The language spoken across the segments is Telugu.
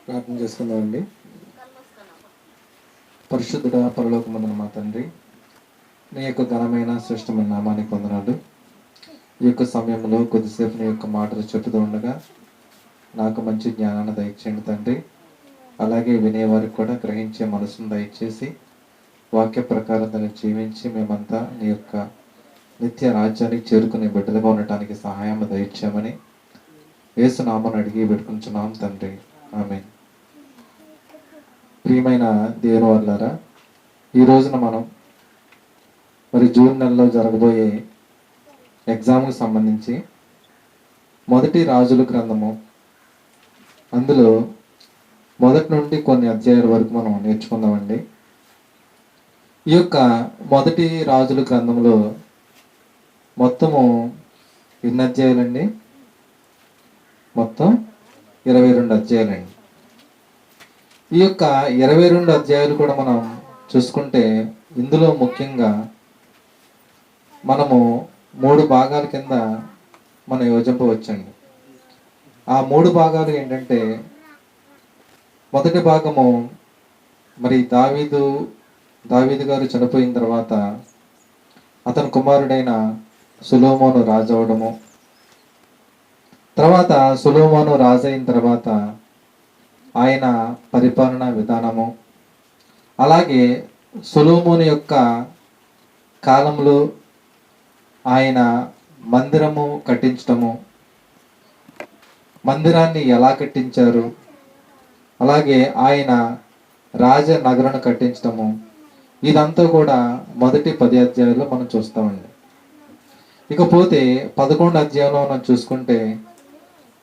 ప్రార్థన చేసుకుందామండి. పరిశుద్ధుడ పరలోకమందున మా తండ్రి, నీ యొక్క ఘనమైన శ్రేష్టమైన నామానికి వందనాలు. ఈ యొక్క సమయంలో కొద్దిసేపు నీ యొక్క మాటలు చెబుతూ ఉండగా నాకు మంచి జ్ఞానాన్ని దయచేయండి తండ్రి. అలాగే వినేవారికి కూడా గ్రహించే మనసును దయచేసి వాక్య ప్రకారం దాన్ని జీవించి మేమంతా నీ యొక్క నిత్య రాజ్యానికి చేరుకునే బిడ్డలుగా ఉండటానికి సహాయం దయచేయమని యేసు నామమున అడిగి పెట్టుకుంటున్నాం తండ్రి, ఆమేన్. ప్రియమైన దేవుని వారలారా, ఈ రోజున మనం జూన్ నెలలో జరగబోయే ఎగ్జామ్కి సంబంధించి మొదటి రాజుల గ్రంథము, అందులో మొదటి నుండి కొన్ని అధ్యాయాల వరకు మనం నేర్చుకుందామండి. ఈ యొక్క మొదటి రాజుల గ్రంథంలో మొత్తము ఎన్ని అధ్యాయాలండి? మొత్తం 22 అధ్యాయాలండి. ఈ యొక్క 22 అధ్యాయాలు కూడా మనం చూసుకుంటే ఇందులో ముఖ్యంగా మనము 3 భాగాల కింద మనం యోజింపవచ్చండి. ఆ 3 భాగాలు ఏంటంటే, మొదటి భాగము దావీదు గారు చనిపోయిన తర్వాత అతని కుమారుడైన సొలొమోను రాజు అవడము, తర్వాత సొలొమోను రాజు అయిన తర్వాత ఆయన పరిపాలన విధానము, అలాగే సొలొమోను యొక్క కాలంలో ఆయన మందిరము కట్టించటము, మందిరాన్ని ఎలా కట్టించారు, అలాగే ఆయన రాజనగరను కట్టించటము, ఇదంతా కూడా మొదటి 10 అధ్యాయాల్లో మనం చూస్తామండి. ఇకపోతే 11 అధ్యాయంలో మనం చూసుకుంటే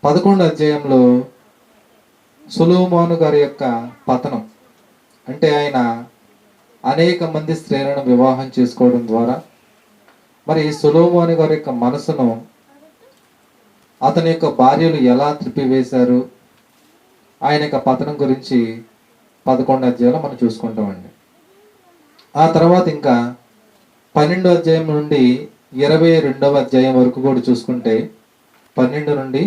11 అధ్యాయంలో సొలొమోను గారి యొక్క పతనం, అంటే ఆయన అనేక మంది స్త్రీలను వివాహం చేసుకోవడం ద్వారా సొలొమోను గారి యొక్క మనసును అతని యొక్క భార్యలు ఎలా త్రిప్పివేశారు, ఆయన యొక్క పతనం గురించి 11 అధ్యాయంలో మనం చూసుకుంటామండి. ఆ తర్వాత ఇంకా 12 అధ్యాయం నుండి 22వ అధ్యాయం వరకు కూడా చూసుకుంటే 12 నుండి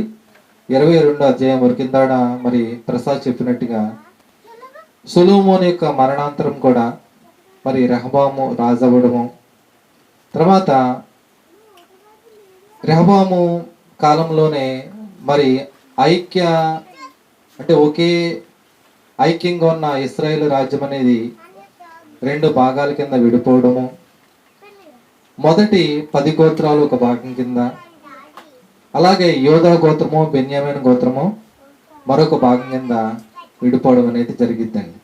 22 అధ్యాయం వరకు ఇందాడ ప్రసాద్ చెప్పినట్టుగా సొలొమోను యొక్క మరణాంతరం కూడా రెహబాము రాజవ్వడము, తర్వాత రెహబాము కాలంలోనే ఒకే ఐక్యంగా ఉన్న ఇశ్రాయేలు రాజ్యం అనేది 2 భాగాల కింద విడిపోవడము, మొదటి 10 గోత్రాలు ఒక భాగం కింద, అలాగే యోధా గోత్రము బెన్యామీను గోత్రము మరొక భాగం కింద విడిపోవడం అనేది జరిగిద్దండి.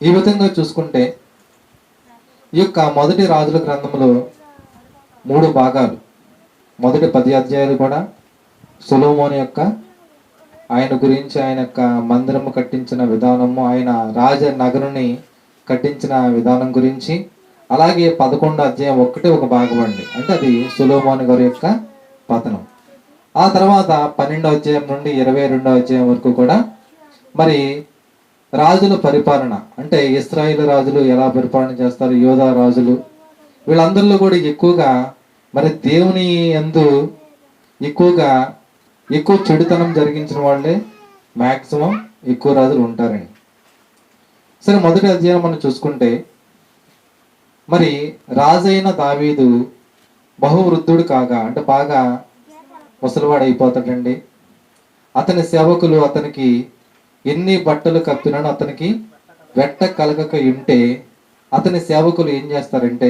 ఈ విధంగా చూసుకుంటే ఈ యొక్క మొదటి రాజుల గ్రంథంలో 3 భాగాలు, మొదటి 10 అధ్యాయాలు కూడా సొలొమోను యొక్క ఆయన గురించి, ఆయన యొక్క మందిరము కట్టించిన విధానము, ఆయన రాజనగరుని కట్టించిన విధానం గురించి, అలాగే 11 అధ్యాయం ఒక భాగం అండి, అంటే అది సొలొమోను గారి యొక్క పతనం. ఆ తర్వాత 12 అధ్యాయం నుండి 22 అధ్యాయం వరకు కూడా రాజుల పరిపాలన, అంటే ఇశ్రాయేలు రాజులు ఎలా పరిపాలన చేస్తారు, యోధా రాజులు, వీళ్ళందరిలో కూడా ఎక్కువగా దేవుని యందు ఎక్కువ చెడుతనం జరిగించిన వాళ్ళే మ్యాక్సిమం ఎక్కువ రాజులు ఉంటారండి. సరే, మొదటి అధ్యాయం మనం చూసుకుంటే రాజైన దావీదు బహువృద్ధుడు కాగా, అంటే బాగా ముసలివాడు అయిపోతాడండి. అతని సేవకులు అతనికి ఎన్ని బట్టలు కప్పినను అతనికి వెట్ట కలగక ఉంటే అతని సేవకులు ఏం చేస్తారంటే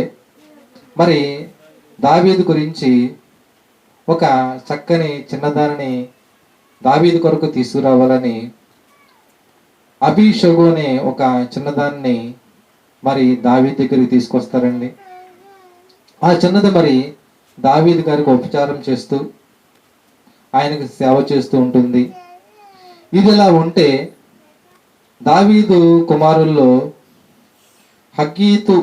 దావీదు గురించి ఒక చక్కని చిన్నదానిని దావీదు కొరకు తీసుకురావాలని అభిషగు అనే ఒక చిన్నదాన్ని దావీదు దగ్గరికి తీసుకొస్తారండి. ఆ చిన్నది దావీదు గారికి ఉపచారం చేస్తూ ఆయనకు సేవ చేస్తూ ఉంటుంది. ఇది ఇలా ఉంటే దావీదు కుమారుల్లో హగ్గీతు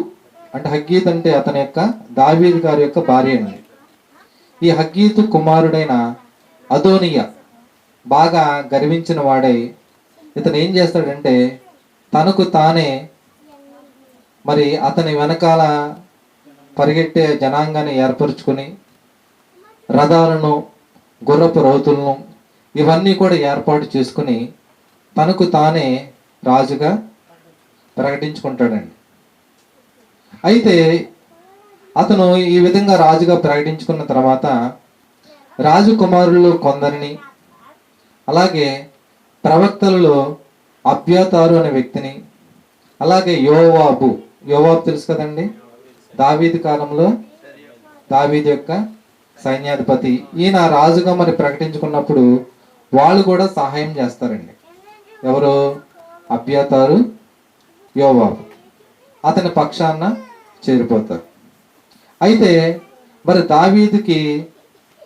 అంటే అతని యొక్క దావీదు గారి యొక్క భార్య అండి. ఈ హగ్గీతు కుమారుడైన అదోనియా బాగా గర్వించిన వాడై ఇతను ఏం చేస్తాడంటే తనకు తానే అతని వెనకాల పరిగెట్టే జనాంగాన్ని ఏర్పరచుకుని రథాలను, గుర్రపు రౌతులను ఇవన్నీ కూడా ఏర్పాటు చేసుకుని తనకు తానే రాజుగా ప్రకటించుకుంటాడండి. అయితే అతను ఈ విధంగా రాజుగా ప్రకటించుకున్న తర్వాత రాజకుమారులు కొందరిని, అలాగే ప్రవక్తలలో అబ్యాతారు అనే వ్యక్తిని, అలాగే యోవాబు తెలుసు కదండి, దావీదు కాలంలో దావీదు యొక్క సైన్యాధిపతి, ఈయన రాజుగా మరి ప్రకటించుకున్నప్పుడు వాళ్ళు కూడా సహాయం చేస్తారండి. ఎవరు? అబ్యాతారు, యోవాబు అతని పక్షాన చేరిపోతారు. అయితే మరి దావీదుకి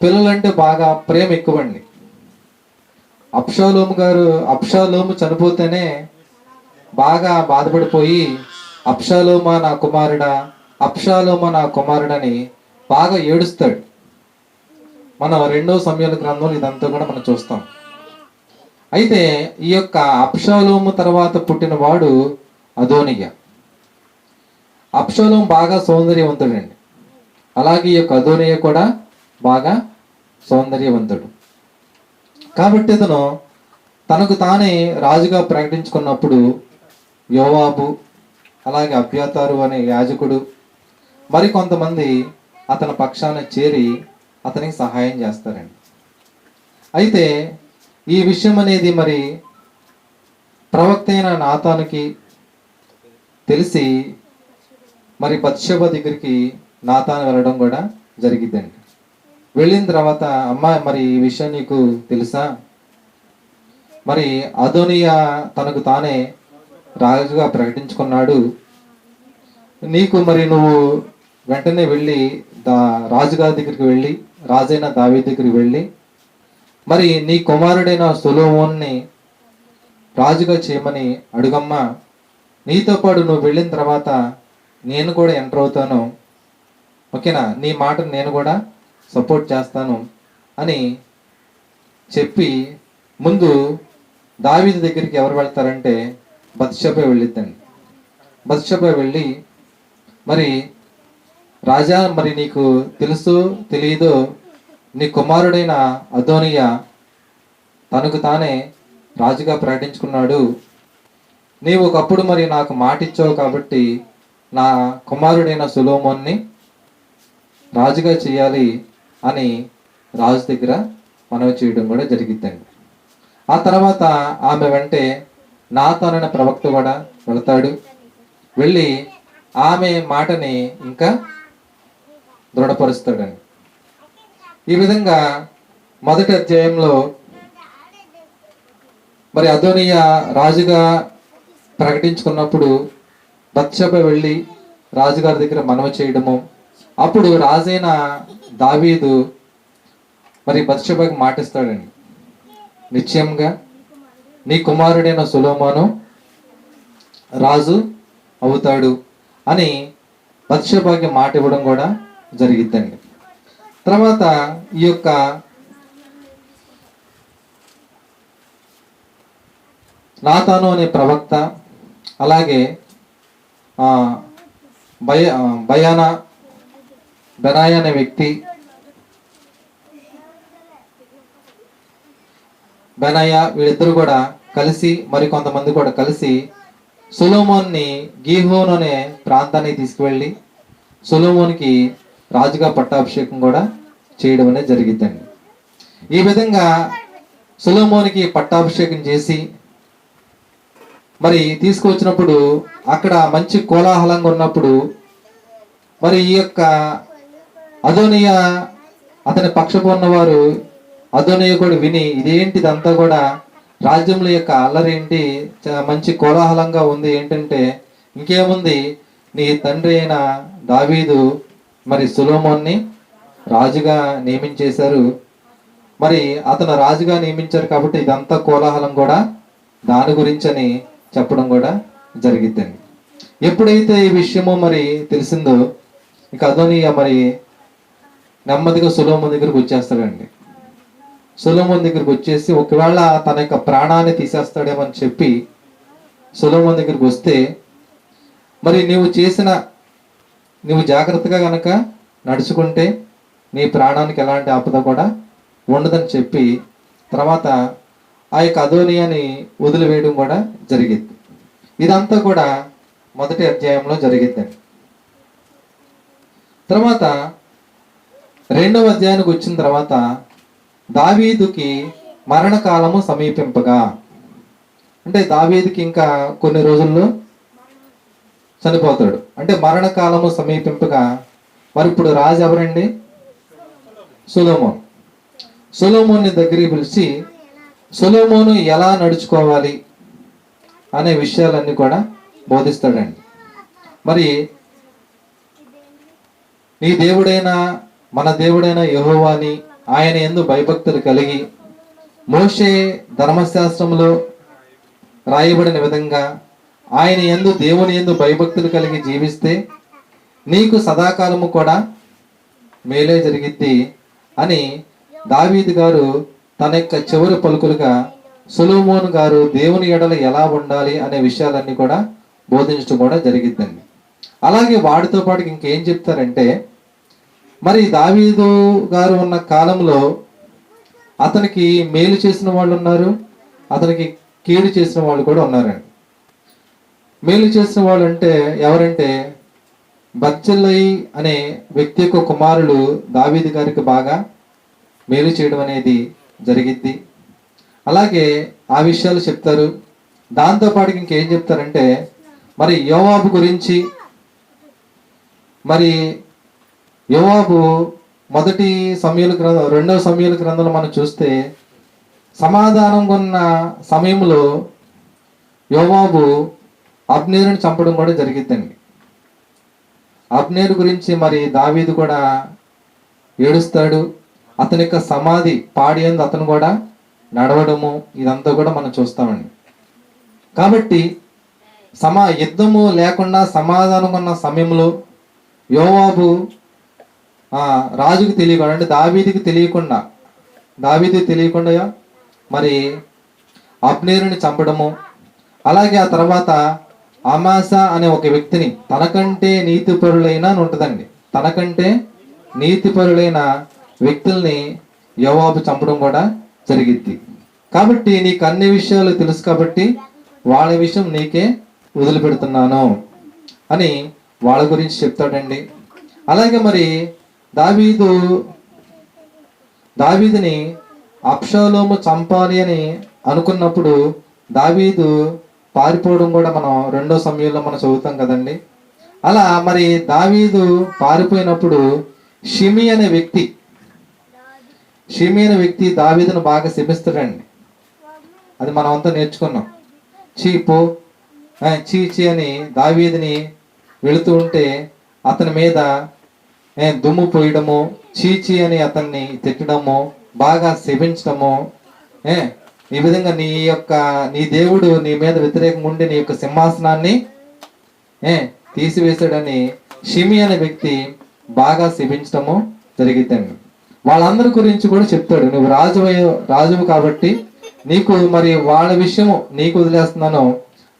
పిల్లలంటే బాగా ప్రేమ ఎక్కువండి. అబ్షాలోము చనిపోతేనే బాగా బాధపడిపోయి అబ్షాలోమా నా కుమారుడా, అబ్షాలోమా నా కుమారుడని బాగా ఏడుస్తాడు. మనం 2వ సమూయేలు గ్రంథంలో ఇదంతా కూడా మనం చూస్తాం. అయితే ఈ యొక్క అబ్షాలోము తర్వాత పుట్టిన వాడు అదోనియా. అబ్షాలోము బాగా సౌందర్యవంతుడండి. అలాగే ఈ యొక్క అదోనియా కూడా బాగా సౌందర్యవంతుడు. కాబట్టి అతను తనకు తానే రాజుగా ప్రకటించుకున్నప్పుడు యోవాబు, అలాగే అబ్యాతారు అనే యాజకుడు, మరి కొంతమంది అతని పక్షాన చేరి అతనికి సహాయం చేస్తారండి. అయితే ఈ విషయం అనేది మరి ప్రవక్త అయిన నాతానుకి తెలిసి మరి బత్షెబ దగ్గరికి నాతాను వెళ్ళడం కూడా జరిగిద్దండి. వెళ్ళిన తర్వాత, అమ్మా మరి ఈ విషయం నీకు తెలుసా, మరి అదోనియా తనకు తానే రాజుగా ప్రకటించుకున్నాడు, నీకు మరి నువ్వు వెంటనే వెళ్ళి రాజుగారి దగ్గరికి వెళ్ళి, రాజైన దావీదు దగ్గరికి వెళ్ళి మరి నీ కుమారుడైన సొలొమోన్ని రాజుగా చేయమని అడుగమ్మా, నీతో పాటు నువ్వు వెళ్ళిన తర్వాత నేను కూడా ఎంటర్ అవుతాను, ఓకేనా, నీ మాటను నేను కూడా సపోర్ట్ చేస్తాను అని చెప్పి ముందు దావీదు దగ్గరికి ఎవరు వెళ్తారంటే బత్షెబ వెళ్ళిద్దండి. బత్షెబ వెళ్ళి, మరి రాజా, మరి నీకు తెలుసు తెలియదో నీ కుమారుడైన అదోనియా తనకు తానే రాజుగా ప్రకటించుకున్నాడు, నీవు ఒకప్పుడు మరి నాకు మాట ఇచ్చావు కాబట్టి నా కుమారుడైన సొలొమోన్ని రాజుగా చేయాలి అని రాజు దగ్గర మనవి చేయడం కూడా జరిగిద్దండి. ఆ తర్వాత ఆమె వెంటే నాతాను అనే ప్రవక్త కూడా వెళతాడు. వెళ్ళి ఆమె మాటని ఇంకా దృఢపరుస్తాడండి. ఈ విధంగా మొదటి అధ్యాయంలో మరి అదోనియా రాజుగా ప్రకటించుకున్నప్పుడు బత్షెబ వెళ్ళి రాజుగారి దగ్గర మనవి చేయడము, అప్పుడు రాజైన దావీదు మరి బత్షెబకి మాటిస్తాడండి, నిశ్చయంగా నీ కుమారుడైన సొలొమోను రాజు అవుతాడు అని బత్షెబకి మాట ఇవ్వడం కూడా జరిగిద్దండి. తర్వాత ఈ యొక్క నాతాను అనే ప్రవక్త, అలాగే బెనాయా అనే వ్యక్తి, బెనాయా వీళ్ళిద్దరు కూడా కలిసి, మరి కొంతమంది కూడా కలిసి సొలొమోన్ని గీహోను అనే ప్రాంతానికి తీసుకువెళ్ళి సొలొమోనికి రాజుగా పట్టాభిషేకం కూడా చేయడం అనేది జరిగిద్దండి. ఈ విధంగా సొలొమోనికి పట్టాభిషేకం చేసి మరి తీసుకువచ్చినప్పుడు అక్కడ మంచి కోలాహలంగా ఉన్నప్పుడు మరి ఈ యొక్క అదోనియా అతని పక్షపు ఉన్నవారు అదోనియా కూడా విని, ఇదేంటిదంతా కూడా రాజ్యంలో యొక్క అల్లరేంటి, మంచి కోలాహలంగా ఉంది, ఏంటంటే ఇంకేముంది, నీ తండ్రి అయిన దావీదు మరి సొలొమోన్ని రాజుగా నియమించేశారు, మరి అతను రాజుగా నియమించారు కాబట్టి ఇదంతా కోలాహలం కూడా దాని గురించి అని చెప్పడం కూడా జరిగిద్దండి. ఎప్పుడైతే ఈ విషయము మరి తెలిసిందో ఇక అదోనియా మరి నెమ్మదిగా సొలొమోను దగ్గరికి వచ్చేస్తాడండి. సొలొమోను దగ్గరికి వచ్చేసి ఒకవేళ తన యొక్క ప్రాణాన్ని తీసేస్తాడేమో అని చెప్పి సొలొమోను దగ్గరికి వస్తే, మరి నువ్వు జాగ్రత్తగా గనక నడుచుకుంటే నీ ప్రాణానికి ఎలాంటి ఆపద కూడా ఉండదని చెప్పి, తర్వాత ఆ యొక్క అదోనియాని వదిలివేయడం కూడా జరిగింది. ఇదంతా కూడా మొదటి అధ్యాయంలో జరిగిద్దండి. తర్వాత రెండవ అధ్యాయానికి వచ్చిన తర్వాత దావీదుకి మరణకాలము సమీపింపగా, అంటే దావీదుకి ఇంకా కొన్ని రోజుల్లో చనిపోతాడు. అంటే మరణకాలము సమీపింపగా, మరి ఇప్పుడు రాజు ఎవరండి? సొలొమోను. సొలొమోన్ని దగ్గరికి పిలిచి సొలొమోను ఎలా నడుచుకోవాలి అనే విషయాలన్నీ కూడా బోధిస్తాడండి. మరి నీ దేవుడైన మన దేవుడైన యెహోవాని ఆయన యందు భయభక్తులు కలిగి మోషే ధర్మశాస్త్రంలో రాయబడిన విధంగా ఆయన యందు దేవుని యందు భయభక్తులు కలిగి జీవిస్తే నీకు సదాకాలము కూడా మేలే జరిగిద్ది అని దావీదు గారు తన యొక్క చివరి పలుకులుగా సొలొమోను గారు దేవుని ఎడల ఎలా ఉండాలి అనే విషయాలన్నీ కూడా బోధించడం కూడా జరిగిద్దండి. అలాగే వాడితో పాటు ఇంకేం చెప్తారంటే, మరి దావీదు గారు ఉన్న కాలంలో అతనికి మేలు చేసిన వాళ్ళు ఉన్నారు, అతనికి కీడు చేసిన వాళ్ళు కూడా ఉన్నారండి. మేలు చేసిన వాళ్ళు అంటే ఎవరంటే బర్జిల్లై అనే వ్యక్తి యొక్క కుమారులు దావీదు గారికి బాగా మేలు చేయడం అనేది జరిగిద్ది. అలాగే ఆ విషయాలు చెప్తారు. దాంతోపాటు ఇంకేం చెప్తారంటే, మరి యోవాబు గురించి, మరి యోవాబు మొదటి సమూయేలు గ్రంథం, రెండవ సమూయేలు గ్రంథంలో మనం చూస్తే సమాధానంగా ఉన్న సమయంలో యోవాబు అబ్నేరుని చంపడం కూడా జరిగిద్దండి. అబ్నేరు గురించి మరి దావీదు కూడా ఏడుస్తాడు. అతని యొక్క సమాధి పాడి యందు అతను కూడా నడవడము, ఇదంతా కూడా మనం చూస్తామండి. కాబట్టి యుద్ధము లేకుండా సమాధానం ఉన్న సమయంలో యోవాబు రాజుకు తెలియకుండా, అంటే దావీదుకి తెలియకుండా మరి అబ్నేరుని చంపడము, అలాగే ఆ తర్వాత అమాసా అనే ఒక వ్యక్తిని తనకంటే నీతిపరులైన అని ఉంటుందండి, తనకంటే నీతిపరులైన వ్యక్తుల్ని యోవాబు చంపడం కూడా జరిగిద్ది. కాబట్టి నీకు అన్ని విషయాలు తెలుసు కాబట్టి వాళ్ళ విషయం నీకే వదిలిపెడుతున్నాను అని వాళ్ళ గురించి చెప్తాడండి. అలాగే మరి దావీదుని అబ్షాలోము చంపాలి అని అనుకున్నప్పుడు దావీదు పారిపోవడం కూడా మనం రెండో సమయంలో మనం చదువుతాం కదండి. అలా మరి దావీదు పారిపోయినప్పుడు షిమి అనే వ్యక్తి దావీదును బాగా శపిస్తాడండి. అది మనం అంతా నేర్చుకున్నాం. చీ అని దావీదుని వెళుతూ ఉంటే అతని మీద దుమ్ము పోయడము, చీచి అని అతన్ని తిట్టడము, బాగా శపించడము, ఈ విధంగా నీ దేవుడు నీ మీద వ్యతిరేకంగా ఉండి నీ యొక్క సింహాసనాన్ని తీసివేశాడని షిమి అనే వ్యక్తి బాగా శపించడము జరిగిద్దండి. వాళ్ళందరి గురించి కూడా చెప్తాడు, నువ్వు రాజువు కాబట్టి నీకు మరి వాళ్ళ విషయము నీకు వదిలేస్తున్నాను,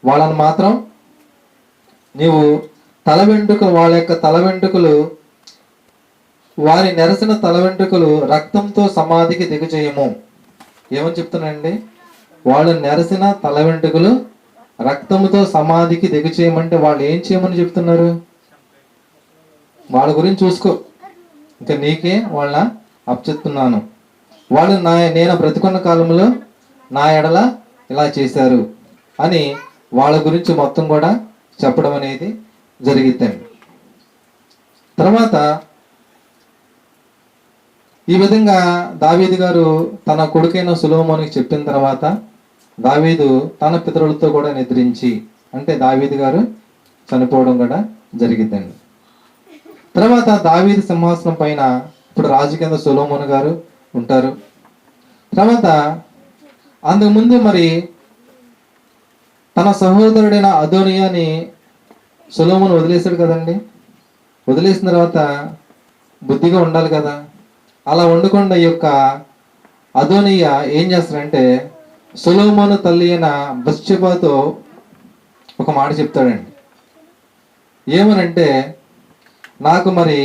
వాళ్ళని మాత్రం నీవు వాళ్ళ యొక్క తల వెంట్రుకలు, వారి నెరసిన తల వెంట్రుకలు రక్తంతో సమాధికి దిగజేయము. ఏమని చెప్తున్నానండి? వాళ్ళు నెరసిన తల వెంట్రుకలు రక్తంతో సమాధికి దిగచేయమంటే వాళ్ళు ఏం చేయమని చెప్తున్నారు? వాళ్ళ గురించి చూసుకో, ఇంకా నీకే వాళ్ళ అప్పచెప్తున్నాను, వాళ్ళు నేను బ్రతికున్న కాలంలో నా ఎడల ఇలా చేశారు అని వాళ్ళ గురించి మొత్తం కూడా చెప్పడం అనేది జరిగిద్దండి. తర్వాత ఈ విధంగా దావీదు గారు తన కొడుకైన సొలొమోనుకి చెప్పిన తర్వాత దావీదు తన పితరులతో కూడా నిద్రించి, అంటే దావీదు గారు చనిపోవడం కూడా జరిగిద్దండి. తర్వాత దావీదు సింహాసనం పైన ఇప్పుడు రాజు కింద సొలొమోను గారు ఉంటారు. తర్వాత అంతకుముందు మరి తన సహోదరుడైన అదోనియాని సొలొమోను వదిలేశాడు కదండి. వదిలేసిన తర్వాత బుద్ధిగా ఉండాలి కదా. అలా ఉండకుండా ఈ యొక్క అదోనియా ఏం చేస్తాడంటే సొలొమోను తల్లి అయిన బత్షెబతో ఒక మాట చెప్తాడండి. ఏమనంటే, నాకు మరి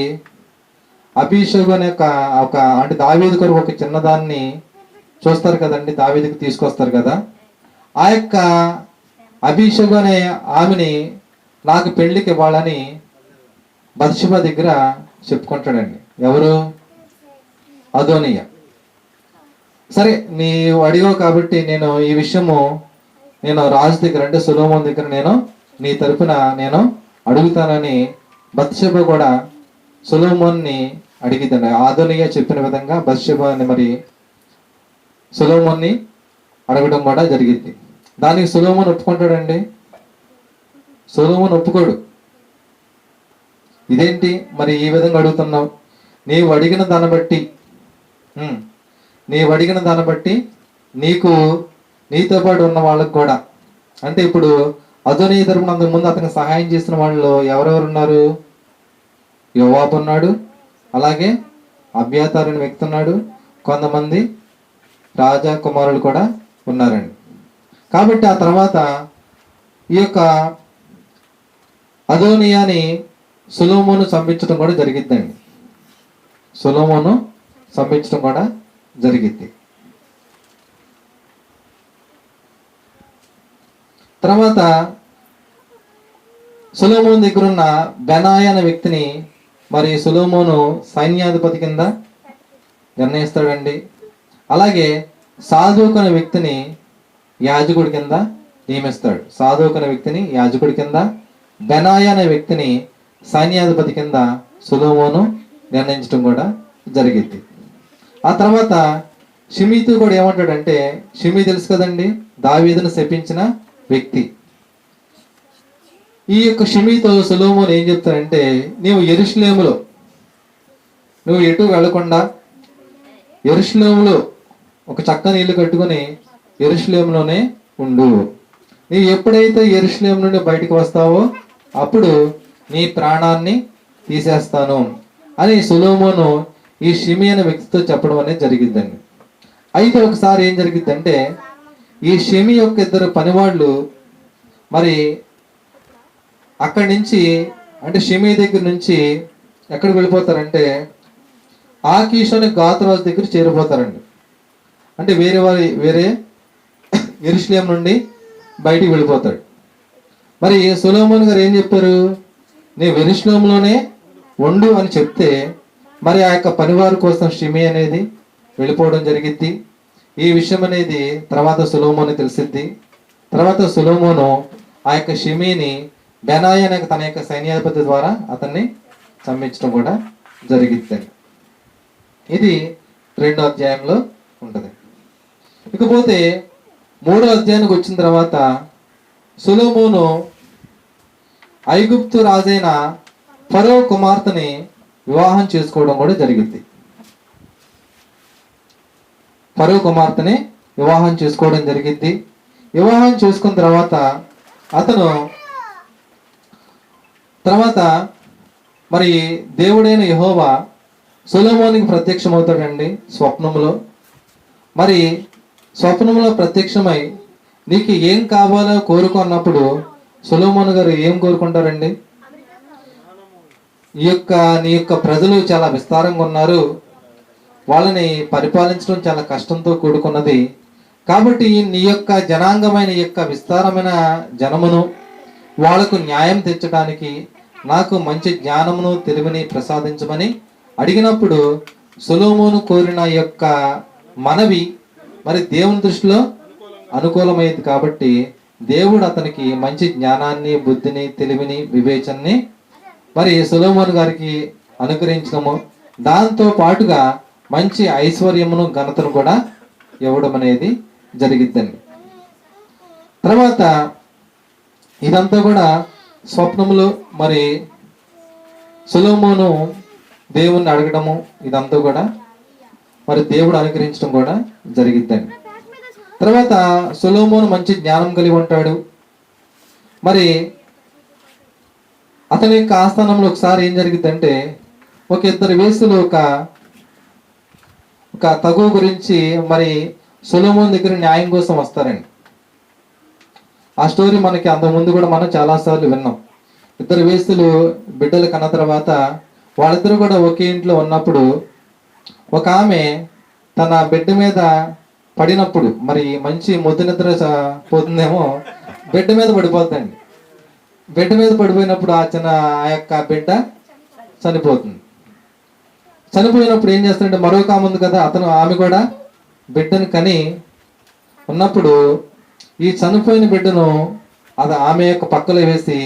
అభిషేక్ అనే అంటే దావీదు కొరకు ఒక చిన్నదాన్ని చూస్తారు కదండి, దావీదుకి తీసుకొస్తారు కదా. ఆ యొక్క అభిషేకం అనే ఆమెని నాకు పెళ్లికి ఇవ్వాలని బత్షెబ దగ్గర చెప్పుకుంటాడండి. ఎవరు? అదోనియా. సరే, నీవు అడిగావు కాబట్టి నేను ఈ విషయము నేను రాజు దగ్గర అంటే సొలొమోను దగ్గర నేను నీ తరపున నేను అడుగుతానని బత్షెబ కూడా సొలొమోన్ని అడిగిద్దండి. అదోనియా చెప్పిన విధంగా బత్షెబని మరి సొలొమోన్ని అడగడం కూడా జరిగింది. దానికి సొలొమోను ఒప్పుకుంటాడండి? సొలొమోను ఒప్పుకోడు. ఇదేంటి మరి ఈ విధంగా అడుగుతున్నావు? నీవు అడిగిన దాన్ని బట్టి నీకు నీతో పాటు ఉన్న వాళ్ళకు కూడా, అంటే ఇప్పుడు అదోనియా తరపున అంతకు ముందు అతనికి సహాయం చేసిన వాళ్ళు ఎవరెవరు ఉన్నారు? యోవాబు ఉన్నాడు, అలాగే అబ్యాతారు అనే వ్యక్తి ఉన్నాడు, కొంతమంది రాజా కుమారులు కూడా ఉన్నారండి. కాబట్టి ఆ తర్వాత ఈ యొక్క అదోనియాని సొలొమోను చంపించడం కూడా జరిగిద్దండి. సొలొమోను చంపించడం కూడా జరిగిద్ది. తర్వాత సొలొమోను దగ్గర ఉన్న బెనాయా అనే వ్యక్తిని మరి సొలొమోను సైన్యాధిపతి కింద నిర్ణయిస్తాడండి. అలాగే సాదోకు అనే వ్యక్తిని యాజకుడి కింద నియమిస్తాడు. సాదోకు అనే వ్యక్తిని యాజకుడి కింద, బెనాయా అనే వ్యక్తిని సైన్యాధిపతి కింద సొలొమోను నిర్ణయించడం కూడా జరిగింది. ఆ తర్వాత షిమీతో కూడా ఏమంటాడంటే, షిమీ తెలుసు కదండి, దావీదును శపించిన వ్యక్తి. ఈ యొక్క షిమీతో సొలొమోను ఏం చెప్తాడంటే, నీవు యెరూషలేములో నువ్వు ఎటు వెళ్లకుండా యెరూషలేములో ఒక చక్కని ఇల్లు కట్టుకొని యెరూషలేములోనే ఉండు. నీవు ఎప్పుడైతే యెరూషలేము నుండి బయటకు వస్తావో అప్పుడు నీ ప్రాణాన్ని తీసేస్తాను అని సొలొమోను ఈ షిమీ అనే వ్యక్తితో చెప్పడం అనేది జరిగిందండి. అయితే ఒకసారి ఏం జరిగిందంటే, ఈ షిమీ యొక్క ఇద్దరు పనివాళ్ళు మరి అక్కడి నుంచి, అంటే షిమీ దగ్గర నుంచి ఎక్కడికి వెళ్ళిపోతారంటే ఆకీషు అనే గాతురాజు దగ్గర చేరిపోతారండి. అంటే వేరే యెరూషలేము నుండి బయటికి వెళ్ళిపోతాడు. మరి సొలొమోను గారు ఏం చెప్పారు? నేను యెరూషలేములోనే ఉండు అని చెప్తే మరి ఆ యొక్క పనివారి కోసం షిమీ అనేది వెళ్ళిపోవడం జరిగిద్ది. ఈ విషయం అనేది తర్వాత సొలొమోను తెలిసిద్ది. తర్వాత సొలొమోను ఆ యొక్క షిమీని బెనాయా అనే తన యొక్క సైన్యాధిపతి ద్వారా అతన్ని చంపించడం కూడా జరిగిద్ది. ఇది 2వ అధ్యాయంలో ఉంటుంది. ఇకపోతే 3వ అధ్యాయానికి వచ్చిన తర్వాత సొలొమోను ఐగుప్తు రాజైన ఫరో కుమార్తెని వివాహం చేసుకోవడం కూడా జరిగింది. ఫరో కుమార్తెని వివాహం చేసుకోవడం జరిగింది. వివాహం చేసుకున్న తర్వాత అతను మరి దేవుడైన యెహోవా సొలొమోనుకి ప్రత్యక్షమవుతాడండి స్వప్నంలో. మరి స్వప్నంలో ప్రత్యక్షమై నీకు ఏం కావాలో కోరుకున్నప్పుడు సొలొమోను గారు ఏం కోరుకుంటారండి? నీ యొక్క ప్రజలు చాలా విస్తారంగా ఉన్నారు, వాళ్ళని పరిపాలించడం చాలా కష్టంతో కూడుకున్నది. కాబట్టి నీ యొక్క జనాంగమైన యొక్క విస్తారమైన జనమును వాళ్లకు న్యాయం తెచ్చడానికి నాకు మంచి జ్ఞానమును తెలివిని ప్రసాదించమని అడిగినప్పుడు సొలొమోను కోరిన యొక్క మనవి మరి దేవుని దృష్టిలో అనుకూలమైంది. కాబట్టి దేవుడు అతనికి మంచి జ్ఞానాన్ని, బుద్ధిని, తెలివిని, వివేచనని మరి సొలొమోను గారికి అనుగ్రహించడము, దాంతో పాటుగా మంచి ఐశ్వర్యమును, ఘనతను కూడా ఇవ్వడం అనేది జరిగిద్దండి. తర్వాత ఇదంతా కూడా స్వప్నములు మరి సొలొమోను దేవుణ్ణి అడగడము, ఇదంతా కూడా మరి దేవుడు అనుగ్రహించడం కూడా జరిగిద్దండి. తర్వాత సొలొమోను మంచి జ్ఞానం కలిగి ఉంటాడు. మరి అతని యొక్క ఆస్థానంలో ఒకసారి ఏం జరిగిద్దంటే, ఒక ఇద్దరు వేసులు ఒక తగువ గురించి మరి సొలొమోను దగ్గర న్యాయం కోసం వస్తారండి. ఆ స్టోరీ మనకి అంతకుముందు కూడా మనం చాలాసార్లు విన్నాం. ఇద్దరు వేసులు బిడ్డలు కన్న తర్వాత వాళ్ళిద్దరూ కూడా ఒకే ఇంట్లో ఉన్నప్పుడు ఒక ఆమె తన బిడ్డ మీద పడినప్పుడు మరి మంచి మొద్దు నిద్ర పోతుందేమో, బెడ్ మీద పడిపోతుందండి. బెడ్ మీద పడిపోయినప్పుడు ఆ యొక్క బిడ్డ చనిపోతుంది. చనిపోయినప్పుడు ఏం చేస్తాడంటే మరొక ఆమె ఉంది కదా, ఆమె కూడా బిడ్డను కని ఉన్నప్పుడు ఈ చనిపోయిన బిడ్డను ఆమె యొక్క పక్కలో వేసి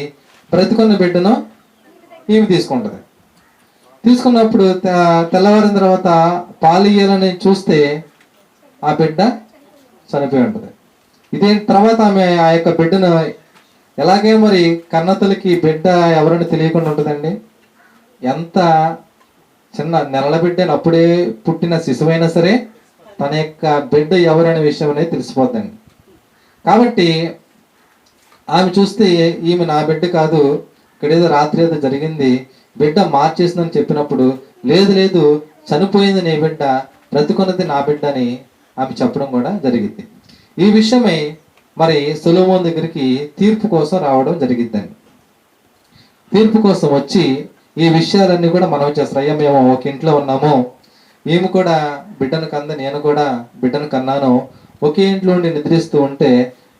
బ్రతికున్న బిడ్డను ఈమె తీసుకుంటది. తీసుకున్నప్పుడు తెల్లవారిన తర్వాత పాలు ఇయ్యాలని చూస్తే ఆ బిడ్డ చనిపోయి ఉంటుంది. ఇదే తర్వాత ఆమె ఆ యొక్క బిడ్డను ఎలాగే మరి కన్నతలకి బిడ్డ ఎవరని తెలియకుండా ఉంటుందండి. ఎంత చిన్న నెలల బిడ్డను అప్పుడే పుట్టిన శిశువైనా సరే తన యొక్క బిడ్డ ఎవరనే విషయం అనేది తెలిసిపోద్దండి. కాబట్టి ఆమె చూస్తే ఈమె నా బిడ్డ కాదు, ఇక్కడ ఏదో రాత్రి ఏదో జరిగింది, బిడ్డ మార్చేసిందని చెప్పినప్పుడు లేదు లేదు చనిపోయింది నీ బిడ్డ, బ్రతుకున్నది నా బిడ్డ అని ఆమె చెప్పడం కూడా జరిగింది. ఈ విషయమై మరి సొలొమోను దగ్గరికి తీర్పు కోసం రావడం జరిగిద్దండి. తీర్పు కోసం వచ్చి ఈ విషయాలన్నీ కూడా మనం చేస్తారు. అయ్యా మేము ఒక ఇంట్లో ఉన్నాము, ఈమె కూడా బిడ్డను కంది, నేను కూడా బిడ్డను కన్నాను, ఒకే ఇంట్లో ఉండి నిద్రిస్తూ ఉంటే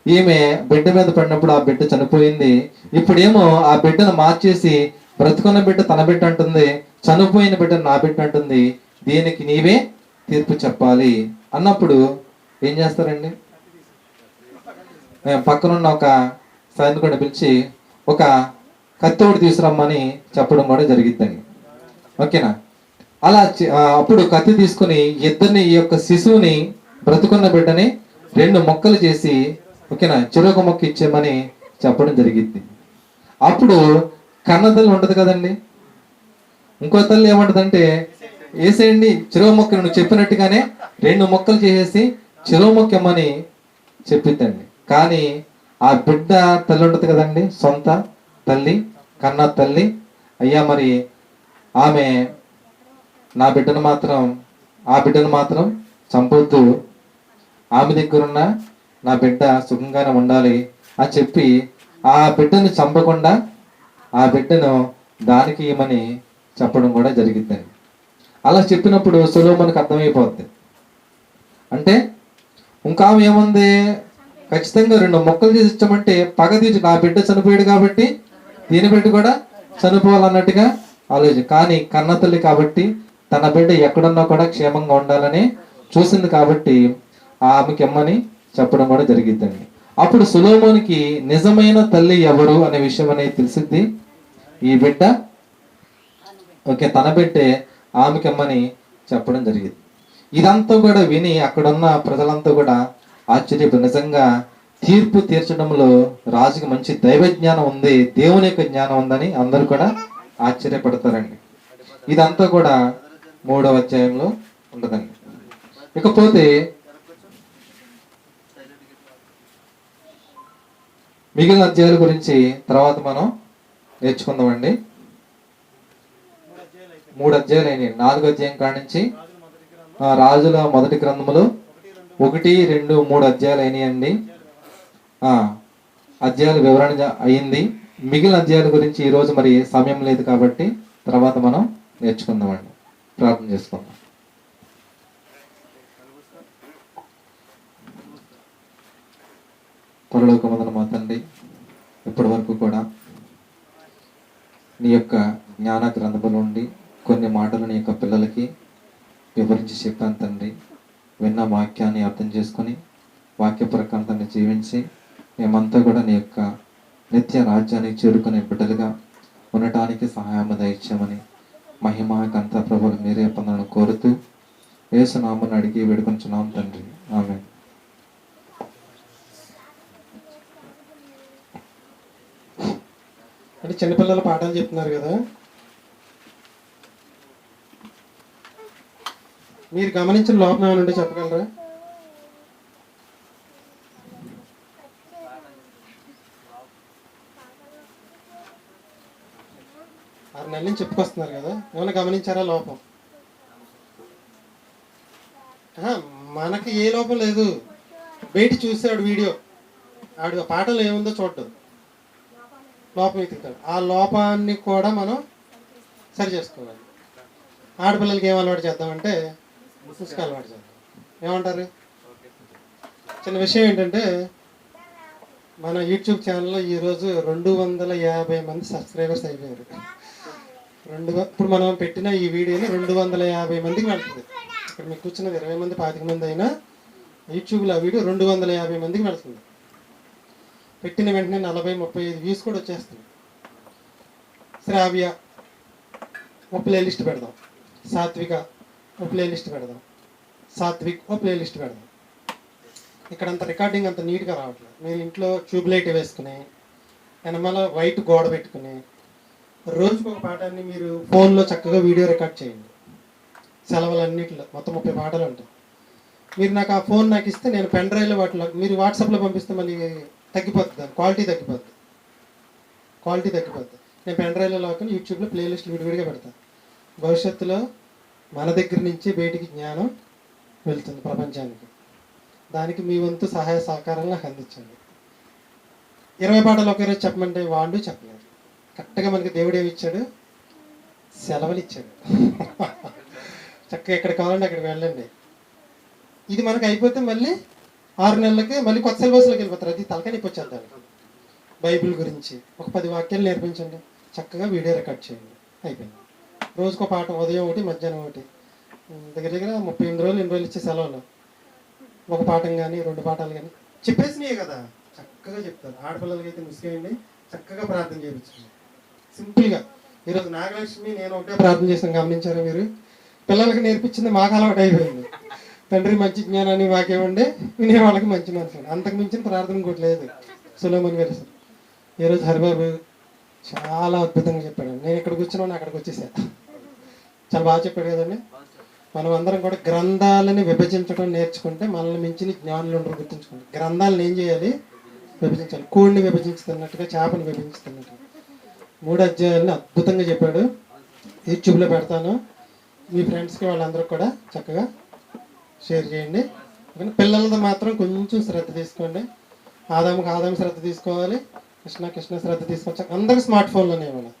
ఈమె బిడ్డ మీద పడినప్పుడు ఆ బిడ్డ చనిపోయింది. ఇప్పుడేమో ఆ బిడ్డను మార్చేసి బ్రతుకున్న బిడ్డ తన బిడ్డ అంటుంది, చనిపోయిన బిడ్డ నా బిడ్డ అంటుంది, దీనికి నీవే తీర్పు చెప్పాలి అన్నప్పుడు ఏం చేస్తారండి? పక్కనున్న ఒక సైనికుడిని పిలిచి ఒక కత్తోడు తీసుకురమ్మని చెప్పడం కూడా జరిగిద్దండి. ఓకేనా? అలా అప్పుడు కత్తి తీసుకుని ఇద్దరిని, ఈ యొక్క శిశువుని బ్రతుకున్న బిడ్డని 2 ముక్కలు చేసి, ఓకేనా, చెరొక మొక్క ఇచ్చేమని చెప్పడం జరిగింది. అప్పుడు కన్న తల్లి ఉంటది కదండి, ఇంకో తల్లి ఏమంటదంటే వేసేయండి చెరవ మొక్క, నువ్వు చెప్పినట్టుగానే 2 ముక్కలు చేసేసి చెరవ మొక్క ఇమ్మని చెప్పిద్దండి. కానీ ఆ బిడ్డ తల్లి ఉంటది కదండి, సొంత తల్లి, కన్న తల్లి, అయ్యా మరి ఆమె ఆ బిడ్డను మాత్రం చంపొద్దు, ఆమె దగ్గరున్న నా బిడ్డ సుఖంగానే ఉండాలి అని చెప్పి ఆ బిడ్డను చంపకుండా ఆ బిడ్డను దానికి ఇవ్వమని చెప్పడం కూడా జరిగిందండి. అలా చెప్పినప్పుడు సొలొమోనుకి అర్థమైపోద్ది. అంటే ఇంకా ఏముంది, ఖచ్చితంగా 2 ముక్కలు చేసి ఇచ్చామంటే పగ తీసి నా బిడ్డ చనిపోయాడు కాబట్టి దీని బిడ్డ కూడా చనిపోవాలన్నట్టుగా ఆలోచన. కానీ కన్నతల్లి కాబట్టి తన బిడ్డ ఎక్కడున్నా కూడా క్షేమంగా ఉండాలని చూసింది కాబట్టి ఆమెకి ఇమ్మని చెప్పడం కూడా జరిగిద్దండి. అప్పుడు సొలొమోనుకి నిజమైన తల్లి ఎవరు అనే విషయం అనేది తెలిసిద్ది. ఈ బిడ్డ ఓకే తన బిడ్డే, ఆమెకి ఇమ్మని చెప్పడం జరిగింది. ఇదంతా కూడా విని అక్కడున్న ప్రజలంతా కూడా ఆశ్చర్యపోయి, నిజంగా తీర్పు తీర్చడంలో రాజుకి మంచి దైవ జ్ఞానం ఉంది, దేవుని యొక్క జ్ఞానం ఉందని అందరూ కూడా ఆశ్చర్యపడతారండి. ఇదంతా కూడా 3వ అధ్యాయంలో ఉంటుందండి. ఇకపోతే మిగిలిన అధ్యాయాల గురించి తర్వాత మనం నేర్చుకుందామండి. 3 అధ్యాయాలు అయినాయి. 4వ అధ్యాయం కాడి నుంచి రాజుల మొదటి గ్రంథములు 1, 2, 3 అధ్యాయాలు అయినాయండి. అధ్యాయాల వివరణ అయింది. మిగిలిన అధ్యాయాల గురించి ఈరోజు మరి సమయం లేదు కాబట్టి తర్వాత మనం నేర్చుకుందామండి. ప్రార్థన చేసుకుందాం. పరలోకమందున మా తండ్రి, ఇప్పటి వరకు కూడా నీ యొక్క జ్ఞాన గ్రంథముల నుండి కొన్ని మాటలు నీ యొక్క పిల్లలకి వివరించి చెప్పాను తండ్రి. విన్న వాక్యాన్ని అర్థం చేసుకొని వాక్య ప్రకారం తండ్రి జీవించి మేమంతా కూడా నీ యొక్క నిత్య రాజ్యానికి చేరుకునే బిడ్డలుగా ఉండటానికి సహాయం దయచేయమని మహిమ గంత ప్రభువులు మీరే పొందాలని కోరుతూ యేసు నామమున అడిగి వేడుకొంచున్నాం తండ్రి, ఆమేన్. అంటే చిన్నపిల్లల పాఠాలు చెప్తున్నారు కదా, మీరు గమనించిన లోపం ఏమైనా ఉంటే చెప్పగలరా? ఆరు నెలల నుంచి చెప్పుకొస్తున్నారు కదా, ఏమైనా గమనించారా లోపం? మనకి ఏ లోపం లేదు, బయట చూసాడు వీడియో, ఆడు పాటలు ఏముందో చూడటం, లోపం ఎత్తుతాడు. ఆ లోపాన్ని కూడా మనం సరి చేసుకోవాలి. ఆడపిల్లలకి ఏం అలవాటు చేద్దామంటే పుస్తకాలు అలవాటు చేద్దాం. ఏమంటారు? చిన్న విషయం ఏంటంటే మన యూట్యూబ్ ఛానల్లో ఈరోజు 250 మంది సబ్స్క్రైబర్స్ అయిపోయారు. ఇప్పుడు మనం పెట్టిన ఈ వీడియోని 250 మందికి వెళ్తుంది. ఇక్కడ మీకు కూర్చున్నది 20 మంది 25 మంది అయినా యూట్యూబ్లో ఆ వీడియో 250 మందికి వెళ్తుంది. పెట్టిన వెంటనే 40-35 వ్యూస్ కూడా వచ్చేస్తుంది. శ్రావ్య ఒక ప్లేలిస్ట్ పెడదాం, సాత్విక ఒక ప్లేలిస్ట్ పెడదాం, సాత్విక్ ఒక ప్లేలిస్ట్ పెడదాం. ఇక్కడ అంత రికార్డింగ్ అంత నీట్గా రావట్లేదు. మీరు ఇంట్లో ట్యూబ్ లైట్ వేసుకుని వెనమాల వైట్ గోడ పెట్టుకుని రోజుకు ఒక పాఠాన్ని మీరు ఫోన్లో చక్కగా వీడియో రికార్డ్ చేయండి. సెలవులన్నింటిలో మొత్తం 30 పాటలు ఉంటాయి. మీరు నాకు ఆ ఫోన్ నాకు ఇస్తే నేను పెన్ డ్రైవ్లో వాటిలో మీరు వాట్సాప్లో పంపిస్తే మళ్ళీ తగ్గిపోతుంది, దాని క్వాలిటీ తగ్గిపోద్ది. నేను పెన్ డ్రైవ్లో లాక్కుని యూట్యూబ్లో ప్లేలిస్ట్ విడివిడిగా పెడతాను. భవిష్యత్తులో మన దగ్గర నుంచి బయటికి జ్ఞానం వెళ్తుంది ప్రపంచానికి. దానికి మీ వంతు సహాయ సహకారాలు నాకు అందించండి. 20 పాటలు ఒకే రోజు చెప్పమంటే వాళ్ళు చెప్పలేరు. కరెక్ట్గా మనకి దేవుడు ఏమి ఇచ్చాడు? సెలవులు ఇచ్చాడు. చక్కగా ఎక్కడికి కావాలంటే అక్కడికి వెళ్ళండి. ఇది మనకు అయిపోతే మళ్ళీ 6 నెలలకి మళ్ళీ కొత్త సిలబస్లోకి వెళ్ళిపోతారు. అది తలకానికి వచ్చేద్దాం. బైబిల్ గురించి ఒక 10 వాక్యాలు నేర్పించండి, చక్కగా వీడియో రికార్డ్ చేయండి, అయిపోయింది. రోజుకో పాఠం, ఉదయం ఒకటి మధ్యాహ్నం ఒకటి, దగ్గర దగ్గర 38 రోజులు 2 రోజులు ఇచ్చే సెలవులు ఒక పాఠం కానీ 2 పాఠాలు కానీ చెప్పేసినాయే కదా, చక్కగా చెప్తారు. ఆడపిల్లలకి అయితే ముసుకేయండి, చక్కగా ప్రార్థన చేయించండి సింపుల్గా. ఈరోజు నాగలక్ష్మి నేను ఒకటే ప్రార్థన చేసాను, గమనించారా మీరు? పిల్లలకి నేర్పించింది మాకు అలవాటు అయిపోయింది. తండ్రి మంచి జ్ఞానాన్ని మాకేమండి, వినే వాళ్ళకి మంచి మనసు. అంతకు మించిన ప్రార్థన కూడా లేదు. సులోమన్ గారు సార్ ఈరోజు హరిబాబు చాలా అద్భుతంగా చెప్పాడు. నేను ఇక్కడ కూర్చున్నాను, అక్కడికి వచ్చేసా. చాలా బాగా చెప్పాడు కదండి. మనం అందరం కూడా గ్రంథాలని విభజించడం నేర్చుకుంటే మనల్ని మించిన జ్ఞానులు ఉండరు. గుర్తుంచుకోండి, గ్రంథాలను ఏం చేయాలి? విభజించాలి. కోడిని విభజించుతున్నట్టుగా, చేపను విభజించుతున్నట్టుగా 3 అధ్యాయాలని అద్భుతంగా చెప్పాడు. యూట్యూబ్లో పెడతాను, మీ ఫ్రెండ్స్కి వాళ్ళందరూ కూడా చక్కగా షేర్ చేయండి. పిల్లలతో మాత్రం కొంచెం శ్రద్ధ తీసుకోండి. ఆదాము శ్రద్ధ తీసుకోవాలి, కృష్ణ శ్రద్ధ తీసుకోవచ్చు. అందరికి స్మార్ట్ ఫోన్లోనే ఇవ్వాలి.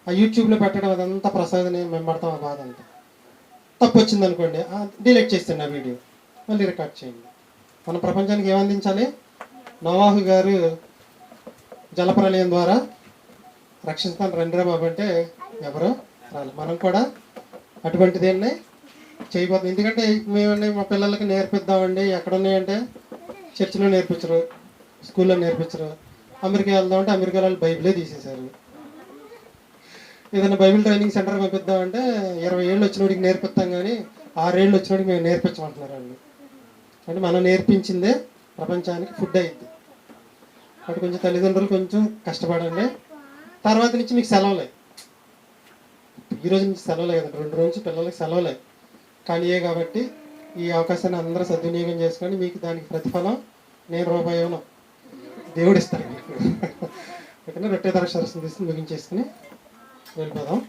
ఆ యూట్యూబ్లో పెట్టడం అదంతా ప్రసాదనే మేము పడతాం. ఆ బాధ అంతా తప్పు వచ్చింది అనుకోండి, డిలీట్ చేస్తాను ఆ వీడియో, మళ్ళీ రికార్డ్ చేయండి. మన ప్రపంచానికి ఏమందించాలి? నోవాహు గారు జలప్రలయం ద్వారా రక్షిస్తాను రండిరా బాబు అంటే ఎవరో రాలి. మనం కూడా అటువంటిదేనే చేయబోతుంది. ఎందుకంటే మేమండి మా పిల్లలకి నేర్పిద్దామండి, ఎక్కడ ఉన్నాయంటే చర్చిలో నేర్పించరు, స్కూల్లో నేర్పించరు. అమెరికా వెళ్దామంటే అమెరికా వాళ్ళు బైబిలే తీసేశారు. ఏదైనా బైబిల్ ట్రైనింగ్ సెంటర్ పంపిద్దామంటే 20 ఏళ్ళు వచ్చినోడికి నేర్పిస్తాం కానీ 6 ఏళ్ళు వచ్చినోడికి మేము నేర్పించమంటున్నారు వాళ్ళు. అంటే మనం నేర్పించిందే ప్రపంచానికి ఫుడ్ అయింది. అటు కొంచెం తల్లిదండ్రులు కొంచెం కష్టపడండి. తర్వాత నుంచి మీకు సెలవులే. ఈరోజు నుంచి సెలవులే కదండి, 2 రోజు నుంచి పిల్లలకి సెలవులే ఖాళీయే. కాబట్టి ఈ అవకాశాన్ని అందరూ సద్వినియోగం చేసుకొని మీకు దానికి ప్రతిఫలం నేను రూపాయి ఇవ్వను, దేవుడు ఇస్తాడు మీకు. ఓకేనా? రొట్టె ద్రాక్షరసం తీసుకుని ముగించేసుకుని వెళ్ళిపోదాం.